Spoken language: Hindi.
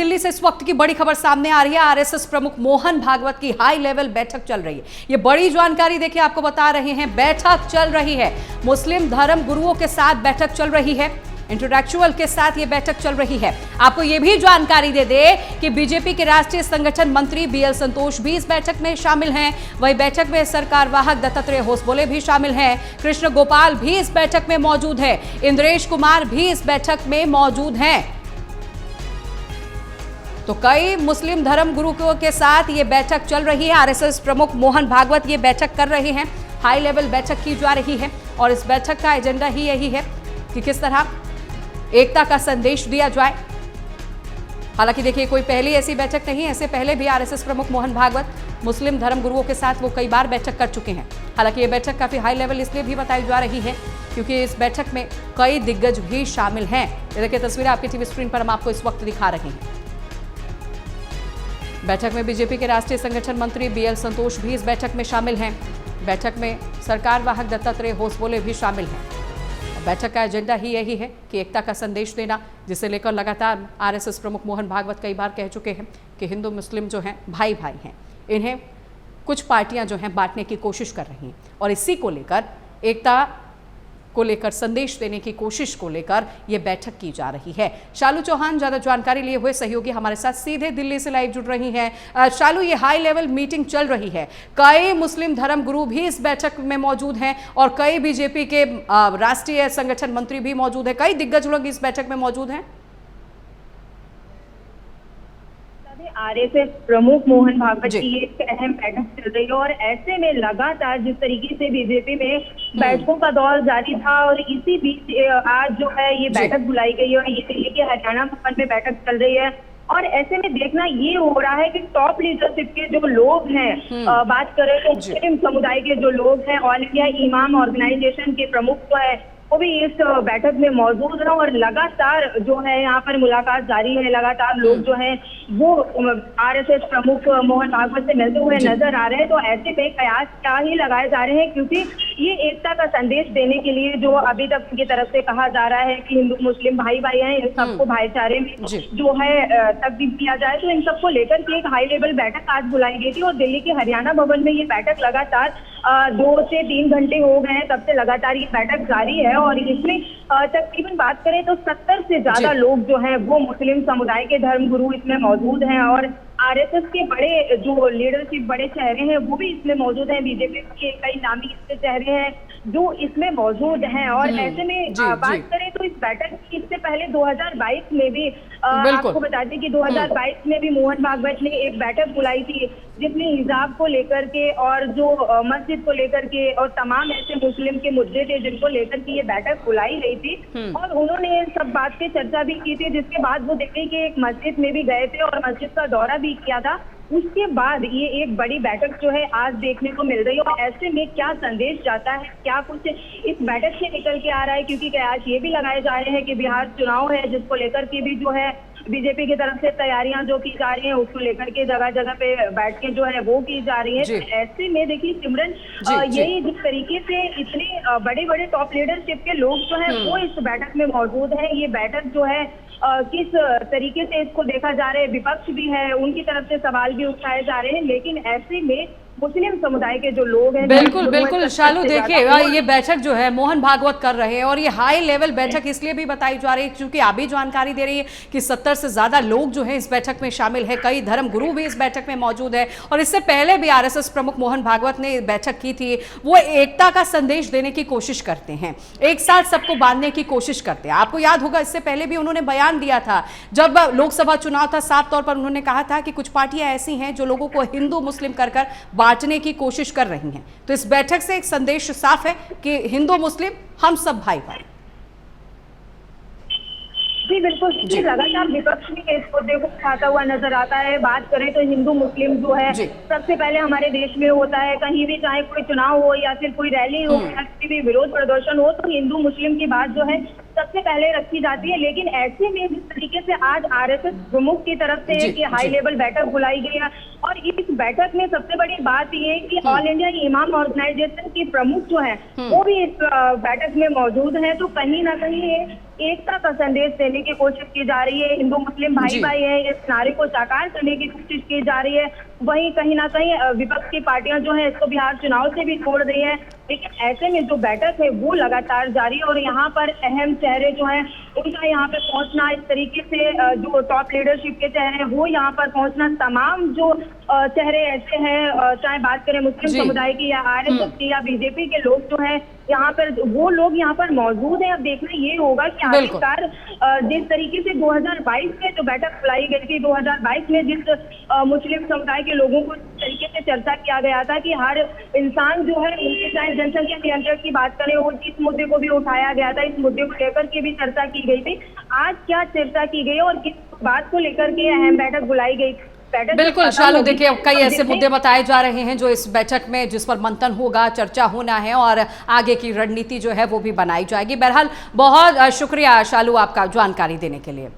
दिल्ली से इस वक्त की बड़ी खबर सामने आ रही है। आरएसएस प्रमुख मोहन भागवत की हाई लेवल बैठक चल रही है। ये बड़ी जानकारी देखिए आपको बता रहे हैं। बैठक चल रही है, मुस्लिम धर्म गुरुओं के साथ बैठक चल रही है, इंटेलेक्चुअल के साथ ये बैठक चल रही है। आपको ये भी जानकारी दे दे कि बीजेपी के राष्ट्रीय संगठन मंत्री बीएल संतोष भी इस बैठक में शामिल हैं। वही बैठक में सरकार वाहक दत्तात्रेय होसबोले भी शामिल हैं। कृष्ण गोपाल भी इस बैठक में मौजूद है। इंद्रेश कुमार भी इस बैठक में मौजूद हैं। तो कई मुस्लिम धर्म गुरुओं के साथ ये बैठक चल रही है। आरएसएस प्रमुख मोहन भागवत ये बैठक कर रहे हैं। हाई लेवल बैठक की जा रही है और इस बैठक का एजेंडा ही यही है कि किस तरह एकता का संदेश दिया जाए। हालांकि देखिए कोई पहली ऐसी बैठक नहीं, ऐसे पहले भी आरएसएस प्रमुख मोहन भागवत मुस्लिम धर्म गुरुओं के साथ वो कई बार बैठक कर चुके हैं। हालांकि ये बैठक काफी हाई लेवल इसलिए भी बताई जा रही है क्योंकि इस बैठक में कई दिग्गज भी शामिल हैं। ये देखिए तस्वीरें आपकी टीवी स्क्रीन पर हम आपको इस वक्त दिखा रहे हैं। बैठक में बीजेपी के राष्ट्रीय संगठन मंत्री बीएल संतोष भी इस बैठक में शामिल हैं। बैठक में सरकार वाहक दत्तात्रेय होसबोले भी शामिल हैं। बैठक का एजेंडा ही यही है कि एकता का संदेश देना, जिसे लेकर लगातार आरएसएस प्रमुख मोहन भागवत कई बार कह चुके हैं कि हिंदू मुस्लिम जो हैं भाई भाई हैं। इन्हें कुछ पार्टियां जो हैं बांटने की कोशिश कर रही हैं और इसी को लेकर एकता को लेकर संदेश देने की कोशिश को लेकर यह बैठक की जा रही है। शालू चौहान ज्यादा जानकारी लिए हुए सहयोगी हमारे साथ सीधे दिल्ली से लाइव जुड़ रही हैं। शालू, ये हाई लेवल मीटिंग चल रही है, कई मुस्लिम धर्म गुरु भी इस बैठक में मौजूद हैं और कई बीजेपी के राष्ट्रीय संगठन मंत्री भी मौजूद है, कई दिग्गज लोग इस बैठक में मौजूद हैं। आरएसएस प्रमुख मोहन भागवत की एक अहम बैठक चल रही है और ऐसे में लगातार जिस तरीके से बीजेपी में बैठकों का दौर जारी था और इसी बीच आज जो है ये बैठक बुलाई गई है और ये दिल्ली के हरियाणा भवन में बैठक चल रही है। और ऐसे में देखना ये हो रहा है कि टॉप लीडरशिप के जो लोग हैं, बात करें तो मुस्लिम समुदाय के जो लोग हैं, ऑल इंडिया इमाम ऑर्गेनाइजेशन के प्रमुख जो है वो भी इस बैठक में मौजूद है और लगातार जो है यहाँ पर मुलाकात जारी है। लगातार लोग जो है वो आरएसएस प्रमुख मोहन भागवत से मिलते हुए नजर आ रहे हैं। तो ऐसे में कयास क्या ही लगाए जा रहे हैं क्योंकि ये एकता का संदेश देने के लिए जो अभी तक की तरफ से कहा जा रहा है कि हिंदू मुस्लिम भाई भाई हैं, इन सबको भाईचारे में जो है तब्दील किया जाए। तो इन सबको लेकर के एक हाई लेवल बैठक आज बुलाई गई थी और दिल्ली के हरियाणा भवन में ये बैठक लगातार 2 से 3 घंटे हो गए हैं, तब से लगातार ये बैठक जारी है। और इसमें तकरीबन बात करें तो 70 से ज्यादा लोग जो हैं वो मुस्लिम समुदाय के धर्म गुरु इसमें मौजूद हैं और आरएसएस के बड़े जो लीडरशिप बड़े चेहरे हैं वो भी इसमें मौजूद हैं। बीजेपी के कई नामी इसके चेहरे हैं जो इसमें मौजूद हैं। और ऐसे में बात करें तो इस बैठक की इससे पहले 2022 में भी आपको बता दें कि 2022 में भी मोहन भागवत ने एक बैठक बुलाई थी जिसमें हिजाब को लेकर के और जो मस्जिद को लेकर के और तमाम ऐसे मुस्लिम के मुद्दे थे जिनको लेकर के ये बैठक बुलाई गई थी और उन्होंने सब बात की चर्चा भी की थी। जिसके बाद वो दिल्ली के एक मस्जिद में भी गए थे और मस्जिद का दौरा भी किया था। उसके बाद ये एक बड़ी बैठक जो है आज देखने को मिल रही है और ऐसे में क्या संदेश जाता है, क्या कुछ इस बैठक से निकल के आ रहा है क्योंकि आज ये भी लगाए जा रहे हैं कि बिहार चुनाव है जिसको लेकर के भी जो है बीजेपी की तरफ से तैयारियां जो की जा रही हैं उसको लेकर के जगह जगह पे बैठ के जो है वो की जा रही है। तो ऐसे में देखिए सिमरन, यही जिस तरीके से इतने बड़े बड़े टॉप लीडरशिप के लोग जो है वो इस बैठक में मौजूद है। ये बैठक जो है किस तरीके से इसको देखा जा रहा है, विपक्ष भी है, उनकी तरफ से सवाल भी उठाए जा रहे हैं, लेकिन ऐसे में मुस्लिम समुदाय के जो लोग हैं बिल्कुल बिल्कुल शालू, देखिए ये बैठक जो है मोहन भागवत कर रहे हैं और ये हाई लेवल बैठक इसलिए भी बताई जा रही है क्योंकि अभी जानकारी दे रही है कि 70 से ज्यादा लोग जो हैं इस बैठक में शामिल है, कई धर्म गुरु भी इस बैठक में मौजूद है। और इससे पहले भी आरएसएस प्रमुख मोहन भागवत ने बैठक की थी। वो एकता का संदेश देने की कोशिश करते हैं, एक साथ सबको बांधने की कोशिश करते हैं। आपको याद होगा इससे पहले भी उन्होंने बयान दिया था जब लोकसभा चुनाव था, साफ तौर पर उन्होंने कहा था कि कुछ पार्टियां ऐसी हैं जो लोगों को हिंदू मुस्लिम कर बांटने की कोशिश कर रही हैं। तो इस बैठक से एक संदेश साफ है कि हिंदू मुस्लिम हम सब भाई भाई। जी बिल्कुल, लगातार विपक्ष भी इस मुद्दे को उठाता हुआ नजर आता है। बात करें तो हिंदू मुस्लिम जो है सबसे पहले हमारे देश में होता है, कहीं भी चाहे कोई चुनाव हो या फिर कोई रैली हो या किसी भी विरोध प्रदर्शन हो तो हिंदू मुस्लिम की बात जो है सबसे पहले रखी जाती है। लेकिन ऐसे में जिस तरीके से आज आरएसएस प्रमुख की तरफ से एक हाई लेवल बैठक बुलाई गई है और इस बैठक में सबसे बड़ी बात ये है कि ऑल इंडिया इमाम ऑर्गेनाइजेशन की प्रमुख जो है वो भी इस बैठक में मौजूद है। तो कहीं ना कहीं एकता का संदेश देने की कोशिश की जा रही है, हिंदू मुस्लिम भाई भाई है, इस नारे को साकार करने की कोशिश की जा रही है। वहीं कहीं ना कहीं विपक्ष की पार्टियां जो है इसको बिहार चुनाव से भी छोड़ रही है। लेकिन ऐसे में जो बैठक है वो लगातार जारी है और यहाँ पर अहम चेहरे जो हैं उनका यहाँ पे पहुंचना, इस तरीके से जो टॉप लीडरशिप के चेहरे हैं वो यहाँ पर पहुंचना, तमाम जो चेहरे ऐसे हैं, चाहे बात करें मुस्लिम समुदाय की या आरएसएस की या बीजेपी के लोग जो हैं यहाँ पर, वो लोग यहाँ पर मौजूद हैं। अब देखना ये होगा कि आखिरकार जिस तरीके से 2022 में जो बैठक बुलाई गई थी, 2022 में जिस मुस्लिम समुदाय के लोगों को इस तरीके से चर्चा किया गया था कि हर इंसान जो है उनके चाहे जनसंख्या नियंत्रण की बात करें, वो इस मुद्दे को भी उठाया गया था, इस मुद्दे को लेकर के भी चर्चा की गई थी। आज क्या चर्चा की गई और किस बात को लेकर के अहम बैठक बुलाई गई? बिल्कुल शालू, देखिए कई ऐसे मुद्दे बताए जा रहे हैं जो इस बैठक में जिस पर मंथन होगा, चर्चा होना है और आगे की रणनीति जो है वो भी बनाई जाएगी। बहरहाल बहुत शुक्रिया शालू आपका जानकारी देने के लिए।